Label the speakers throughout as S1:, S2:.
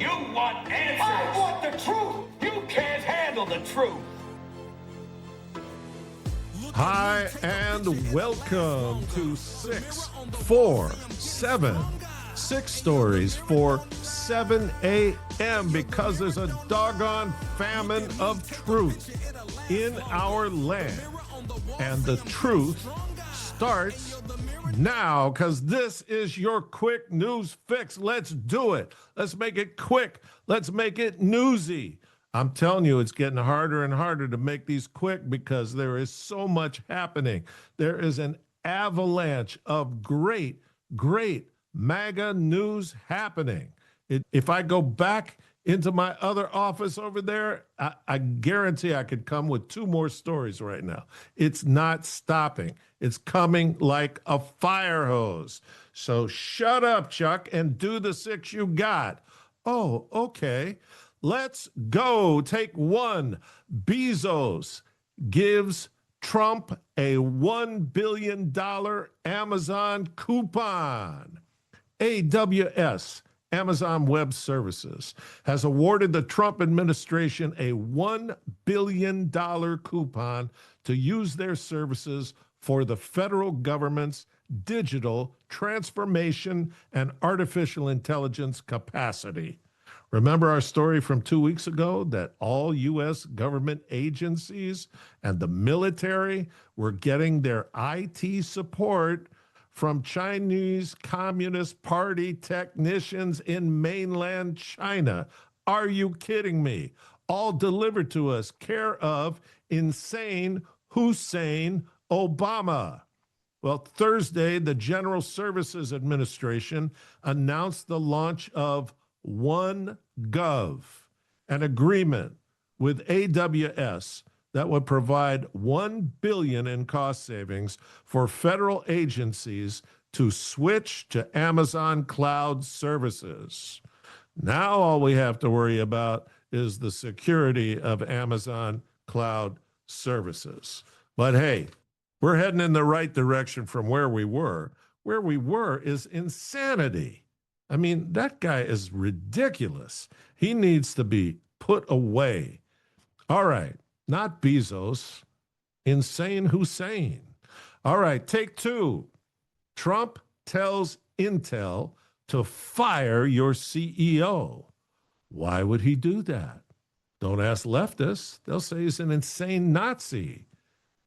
S1: You want answers. I want the truth. You can't handle the truth.
S2: Hi, and welcome to 647. 6 stories for 7 a.m. because there's a doggone famine of truth in our land. And the truth starts now, because this is your quick news fix. Let's do it. Let's make it quick. Let's make it newsy. I'm telling you, it's getting harder and harder to make these quick because there is so much happening. There is an avalanche of great MAGA news happening. If I go back into my other office over there, I guarantee I could come with 2 more stories right now. It's not stopping. It's coming like a fire hose. So shut up, Chuck, and do the 6 you got. Oh, okay. Let's go. Take 1. Bezos gives Trump a $1 billion Amazon coupon. AWS, Amazon Web Services, has awarded the Trump administration a $1 billion coupon to use their services for the federal government's digital transformation and artificial intelligence capacity. Remember our story from 2 weeks ago that all U.S. government agencies and the military were getting their IT support from Chinese Communist Party technicians in mainland China? Are you kidding me? All delivered to us, care of insane Hussein Obama. Well, Thursday, the General Services Administration announced the launch of OneGov, an agreement with AWS that would provide $1 billion in cost savings for federal agencies to switch to Amazon Cloud services. Now all we have to worry about is the security of Amazon Cloud services. But hey, we're heading in the right direction from where we were. Where we were is insanity. I mean, that guy is ridiculous. He needs to be put away. All right, not Bezos, insane Hussein. All right, take 2. Trump tells Intel to fire your CEO. Why would he do that? Don't ask leftists. They'll say he's an insane Nazi.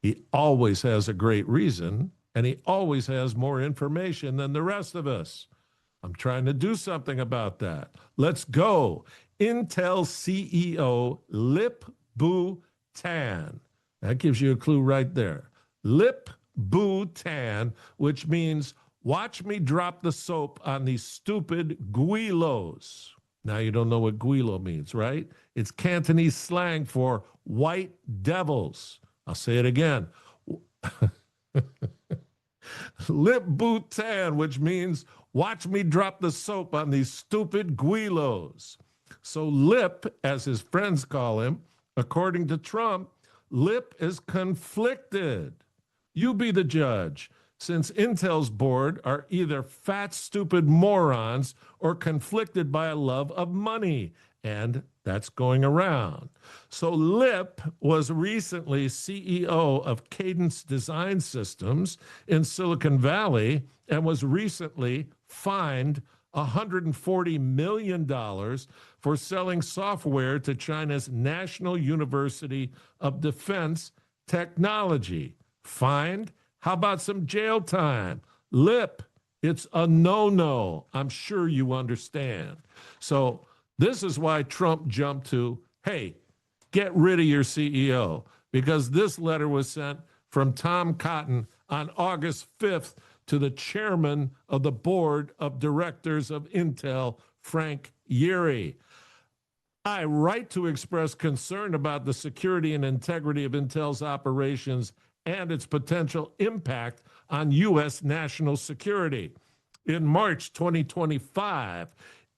S2: He always has a great reason, and he always has more information than the rest of us. I'm trying to do something about that. Let's go. Intel CEO Lip-Bu Tan. That gives you a clue right there. Lip-Bu Tan, which means watch me drop the soap on these stupid guilos. Now you don't know what guilo means, right? It's Cantonese slang for white devils. I'll say it again. Lip-Bu Tan, which means watch me drop the soap on these stupid guilos. So Lip, as his friends call him, according to Trump, Lip is conflicted. You be the judge, since Intel's board are either fat, stupid morons or conflicted by a love of money, and that's going around. So Lip was recently CEO of Cadence Design Systems in Silicon Valley and was recently fined $140 million for selling software to China's National University of Defense Technology. Fined? How about some jail time? Lip, it's a no-no. I'm sure you understand. So this is why Trump jumped to, hey, get rid of your CEO, because this letter was sent from Tom Cotton on August 5th to the chairman of the board of directors of Intel, Frank Yeary. I write to express concern about the security and integrity of Intel's operations and its potential impact on U.S. national security. In March 2025,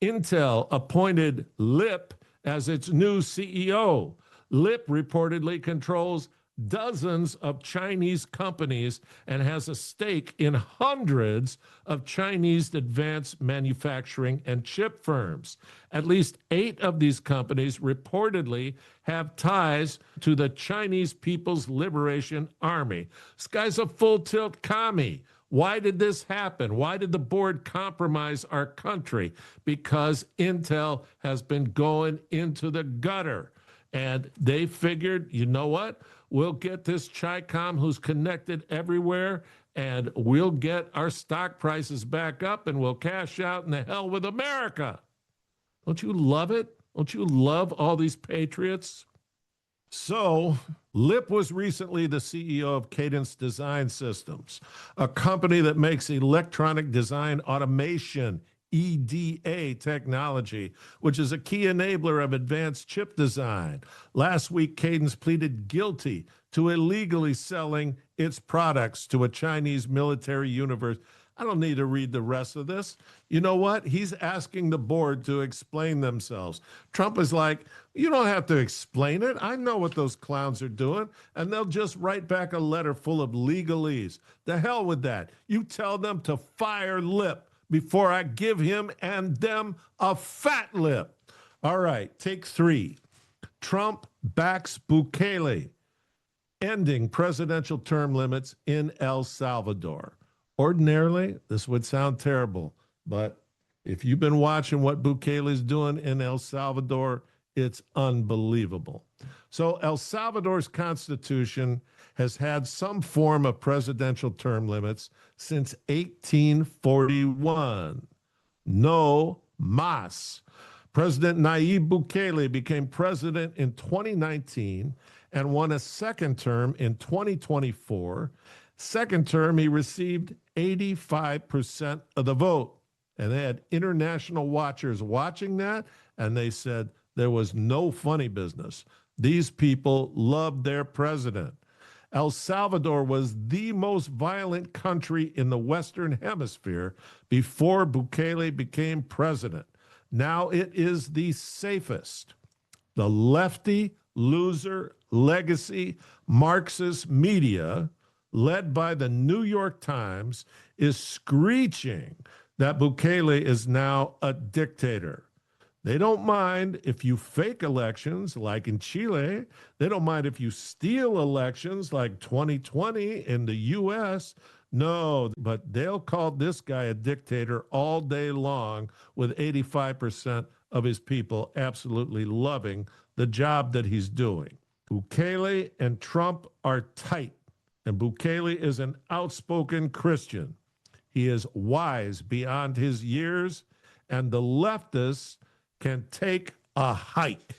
S2: Intel appointed Lip as its new CEO. Lip reportedly controls dozens of Chinese companies and has a stake in hundreds of Chinese advanced manufacturing and chip firms. At least 8 of these companies reportedly have ties to the Chinese People's Liberation Army. This guy's a full-tilt commie. Why did this happen? Why did the board compromise our country? Because Intel has been going into the gutter. And they figured, you know what? We'll get this Chi-Com who's connected everywhere, and we'll get our stock prices back up, and we'll cash out in the hell with America. Don't you love it? Don't you love all these patriots? So, Lip was recently the CEO of Cadence Design Systems, a company that makes electronic design automation, EDA technology, which is a key enabler of advanced chip design. Last week, Cadence pleaded guilty to illegally selling its products to a Chinese military university. I don't need to read the rest of this. You know what? He's asking the board to explain themselves. Trump is like, you don't have to explain it. I know what those clowns are doing. And they'll just write back a letter full of legalese. The hell with that. You tell them to fire Lip before I give him and them a fat lip. All right, take 3. Trump backs Bukele, ending presidential term limits in El Salvador. Ordinarily, this would sound terrible, but if you've been watching what Bukele is doing in El Salvador, it's unbelievable. So El Salvador's constitution has had some form of presidential term limits since 1841. No más. President Nayib Bukele became president in 2019 and won a second term in 2024. Second term, he received 85% of the vote. And they had international watchers watching that, and they said there was no funny business. These people loved their president. El Salvador was the most violent country in the Western Hemisphere before Bukele became president. Now it is the safest. The lefty, loser, legacy, Marxist media, led by the New York Times, is screeching that Bukele is now a dictator. They don't mind if you fake elections, like in Chile. They don't mind if you steal elections, like 2020 in the U.S. No, but they'll call this guy a dictator all day long, with 85% of his people absolutely loving the job that he's doing. Bukele and Trump are tight, and Bukele is an outspoken Christian. He is wise beyond his years, and the leftists can take a hike.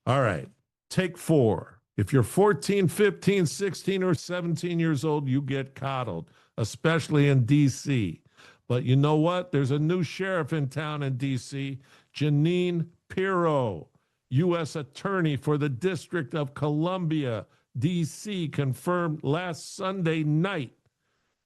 S2: All right, take 4. If you're 14, 15, 16, or 17 years old, you get coddled, especially in D.C. But you know what? There's a new sheriff in town in D.C., Jeanine Pirro, U.S. Attorney for the District of Columbia, D.C., confirmed last Sunday night.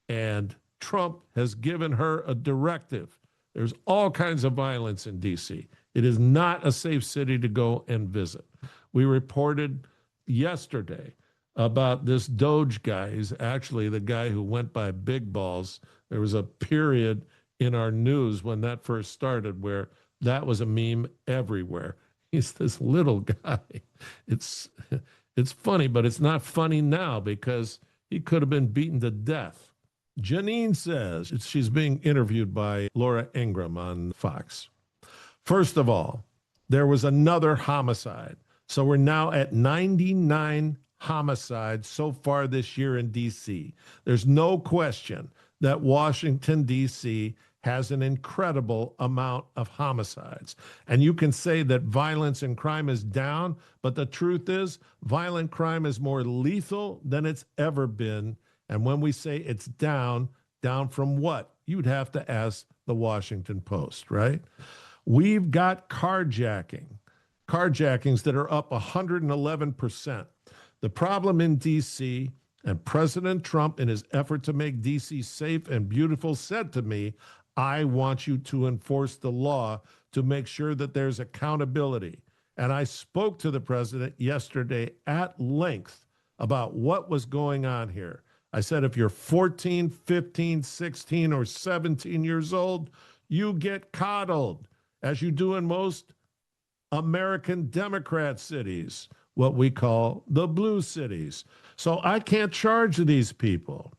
S2: And Trump has given her a directive. There's all kinds of violence in D.C. It is not a safe city to go and visit. We reported yesterday about this Doge guy. He's actually the guy who went by Big Balls. There was a period in our news when that first started where that was a meme everywhere. He's this little guy. It's funny, but it's not funny now because he could have been beaten to death. Jeanine says, she's being interviewed by Laura Ingraham on Fox. First of all, there was another homicide. So we're now at 99 homicides so far this year in D.C. There's no question that Washington, D.C. has an incredible amount of homicides. And you can say that violence and crime is down, but the truth is violent crime is more lethal than it's ever been. And when we say it's down from what? You'd have to ask the Washington Post, right? We've got carjackings that are up 111%. The problem in D.C., and President Trump, in his effort to make D.C. safe and beautiful, said to me, I want you to enforce the law to make sure that there's accountability. And I spoke to the president yesterday at length about what was going on here. I said, if you're 14, 15, 16, or 17 years old, you get coddled, as you do in most American Democrat cities, what we call the blue cities. So I can't charge these people.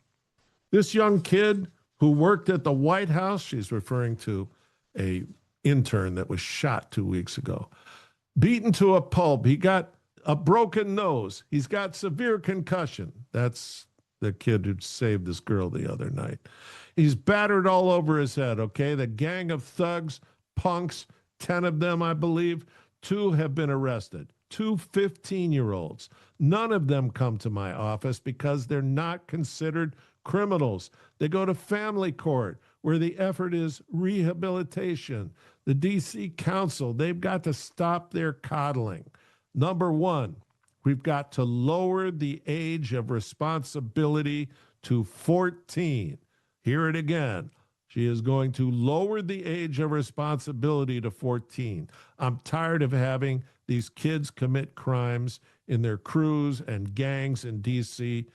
S2: This young kid who worked at the White House, she's referring to a intern that was shot 2 weeks ago, beaten to a pulp. He got a broken nose. He's got severe concussion. That's the kid who saved this girl the other night. He's battered all over his head, okay? The gang of thugs, punks, 10 of them, I believe, 2 have been arrested. 2 15-year-olds. None of them come to my office because they're not considered criminals. They go to family court where the effort is rehabilitation. The D.C. Council, they've got to stop their coddling. Number one, we've got to lower the age of responsibility to 14. Hear it again. She is going to lower the age of responsibility to 14. I'm tired of having these kids commit crimes in their crews and gangs in D.C.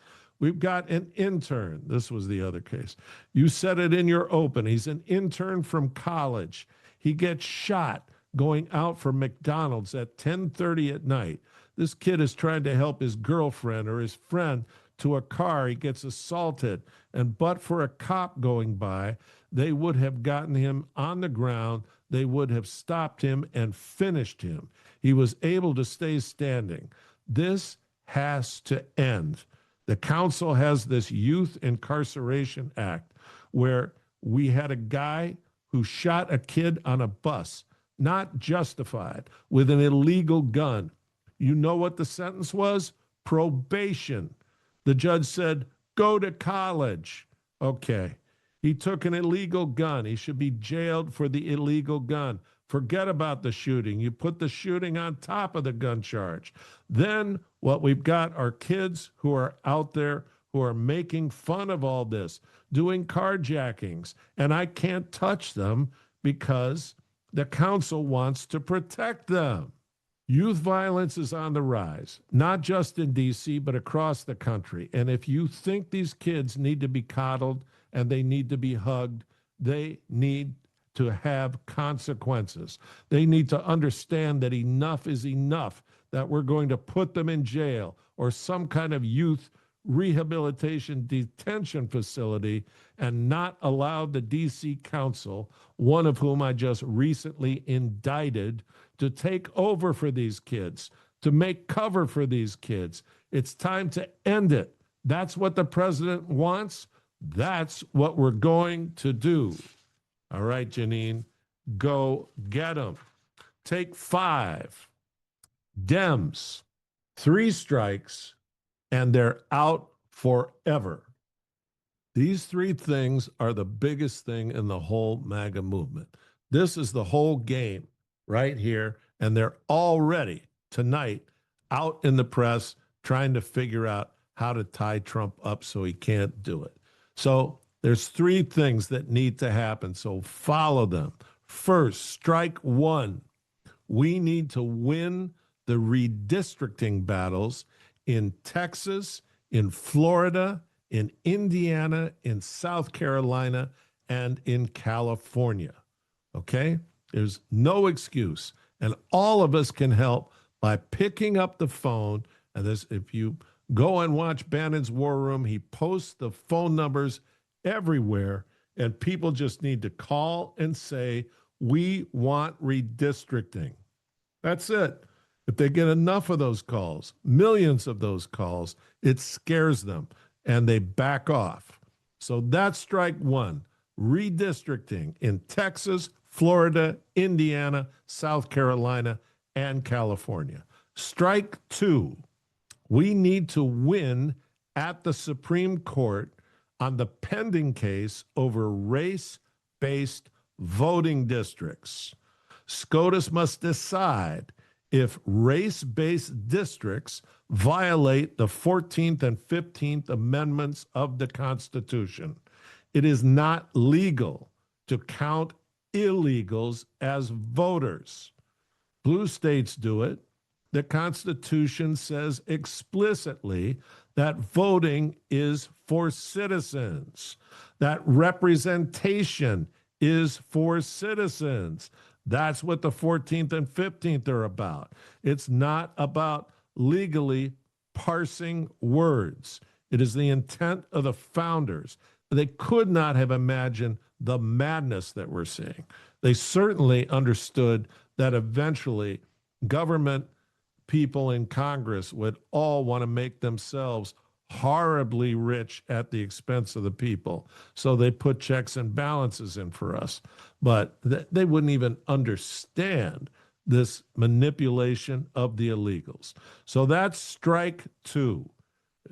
S2: We've got an intern. This was the other case. You said it in your open. He's an intern from college. He gets shot going out for McDonald's at 10:30 at night. This kid is trying to help his girlfriend or his friend to a car. He gets assaulted. And but for a cop going by, they would have gotten him on the ground. They would have stopped him and finished him. He was able to stay standing. This has to end. The council has this Youth Incarceration Act where we had a guy who shot a kid on a bus, not justified, with an illegal gun. You know what the sentence was? Probation. The judge said, go to college. Okay. He took an illegal gun. He should be jailed for the illegal gun. Forget about the shooting. You put the shooting on top of the gun charge. Then what we've got are kids who are out there who are making fun of all this, doing carjackings, and I can't touch them because the council wants to protect them. Youth violence is on the rise, not just in D.C., but across the country. And if you think these kids need to be coddled and they need to be hugged, they need to have consequences. They need to understand that enough is enough, that we're going to put them in jail or some kind of youth rehabilitation detention facility and not allow the D.C. Council, one of whom I just recently indicted, to take over for these kids, to make cover for these kids. It's time to end it. That's what the president wants. That's what we're going to do. All right, Janine, go get them. Take 5. Dems, 3 strikes, and they're out forever. These 3 things are the biggest thing in the whole MAGA movement. This is the whole game right here, and they're already tonight out in the press trying to figure out how to tie Trump up so he can't do it. So there's 3 things that need to happen, so follow them. First, strike 1. We need to win the redistricting battles in Texas, in Florida, in Indiana, in South Carolina, and in California. Okay? There's no excuse. And all of us can help by picking up the phone. And this, if you go and watch Bannon's War Room, he posts the phone numbers everywhere. And people just need to call and say, we want redistricting. That's it. If they get enough of those calls, millions of those calls, it scares them and they back off. So that's strike 1, redistricting in Texas, Florida, Indiana, South Carolina, and California. Strike 2, we need to win at the Supreme Court on the pending case over race-based voting districts. SCOTUS must decide if race-based districts violate the 14th and 15th Amendments of the Constitution. It is not legal to count illegals as voters. Blue states do it. the Constitution says explicitly that voting is for citizens, that representation is for citizens. That's what the 14th and 15th are about. It's not about legally parsing words. It is the intent of the founders. They could not have imagined the madness that we're seeing. They certainly understood that eventually government people in Congress would all want to make themselves horribly rich at the expense of the people. So they put checks and balances in for us. But they wouldn't even understand this manipulation of the illegals. So that's strike two.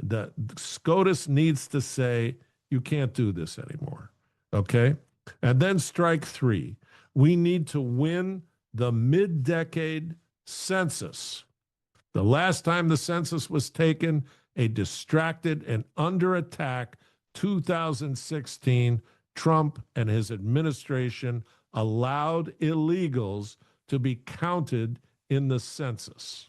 S2: The SCOTUS needs to say, you can't do this anymore. Okay? And then strike three. We need to win the mid-decade census. The last time the census was taken, a distracted and under attack 2016, Trump and his administration allowed illegals to be counted in the census.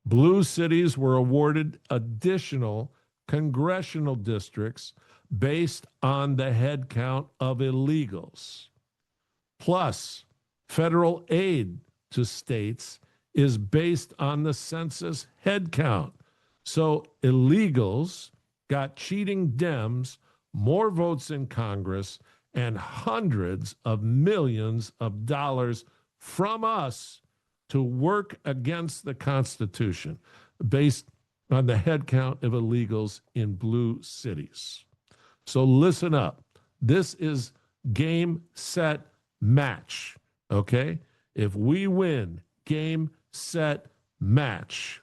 S2: Blue cities were awarded additional congressional districts based on the head count of illegals. Plus, federal aid to states is based on the census head count. So illegals got cheating Dems more votes in Congress and hundreds of millions of dollars from us to work against the Constitution based on the head count of illegals in blue cities. So listen up. This is game, set, match. Okay? If we win game, set, match,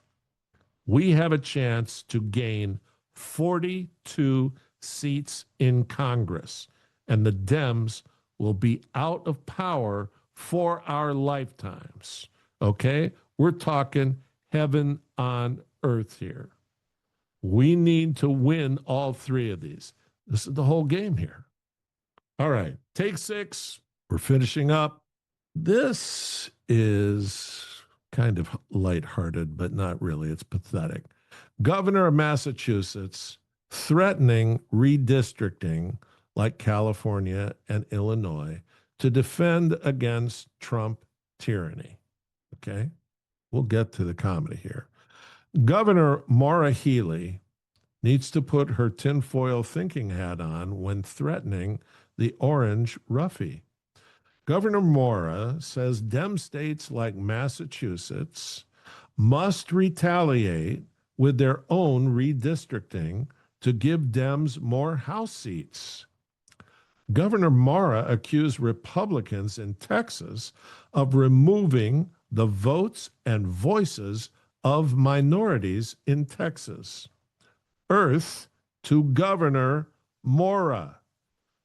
S2: we have a chance to gain 42 seats in Congress, and the Dems will be out of power for our lifetimes. Okay? We're talking heaven on earth here. We need to win all three of these. This is the whole game here. All right, take six. We're finishing up. This is kind of lighthearted, but not really. It's pathetic. Governor of Massachusetts threatening redistricting like California and Illinois to defend against Trump tyranny. Okay? We'll get to the comedy here. Governor Maura Healey needs to put her tinfoil thinking hat on when threatening the orange roughie. Governor Maura says Dem states like Massachusetts must retaliate with their own redistricting to give Dems more House seats. Governor Maura accused Republicans in Texas of removing the votes and voices of minorities in Texas. Earth to Governor Maura.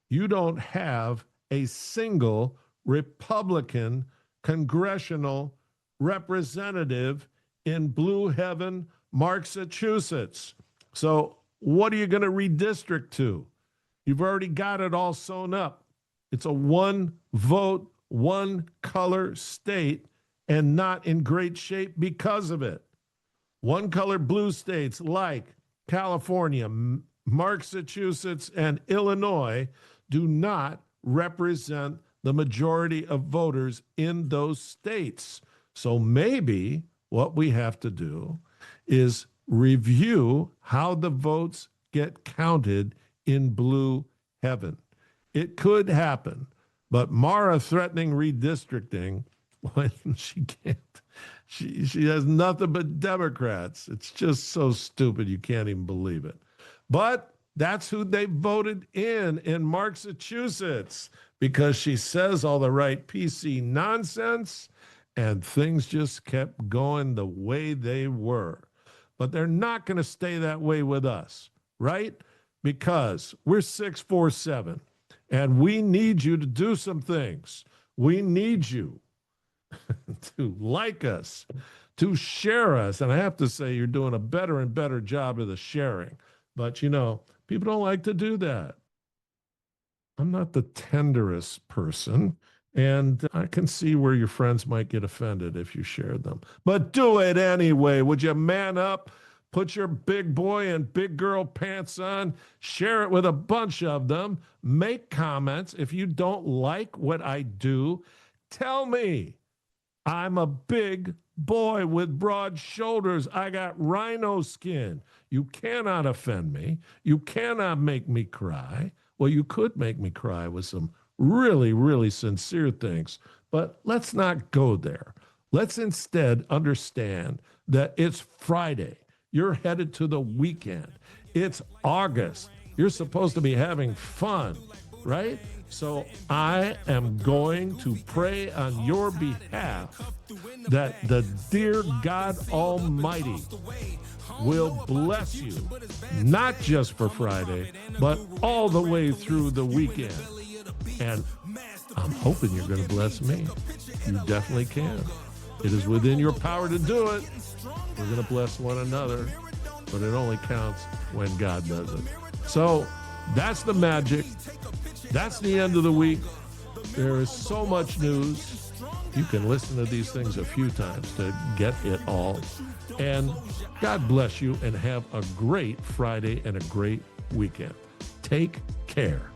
S2: You don't have a single Republican congressional representative in Blue Heaven, Massachusetts. So what are you going to redistrict to? You've already got it all sewn up. It's a one vote, one color state and not in great shape because of it. One color blue states like California, Massachusetts, and Illinois do not represent the majority of voters in those states. So maybe what we have to do is review how the votes get counted in Blue Heaven. It could happen, but Mara threatening redistricting when she can't. She has nothing but Democrats. It's just so stupid you can't even believe it. But that's who they voted in Massachusetts because she says all the right PC nonsense and things just kept going the way they were. But they're not going to stay that way with us, right? Because we're 647 and we need you to do some things. We need you to like us, to share us. And I have to say, you're doing a better and better job of the sharing. But, you know, people don't like to do that. I'm not the tenderest person, And I can see where your friends might get offended if you shared them. But do it anyway. Would you man up? Put your big boy and big girl pants on. Share it with a bunch of them. Make comments. If you don't like what I do, tell me. I'm a big boy with broad shoulders. I got rhino skin. You cannot offend me. You cannot make me cry. Well, you could make me cry with some really, really sincere things, but let's not go there. Let's instead understand that it's Friday. You're headed to the weekend. It's August. You're supposed to be having fun, right? So I am going to pray on your behalf that the dear God Almighty will bless you, not just for Friday, but all the way through the weekend. And I'm hoping you're going to bless me. You definitely can. It is within your power to do it. We're going to bless one another, but it only counts when God does it. So that's the magic. That's the end of the week. There is so much news. You can listen to these things a few times to get it all. And God bless you and have a great Friday and a great weekend. Take care.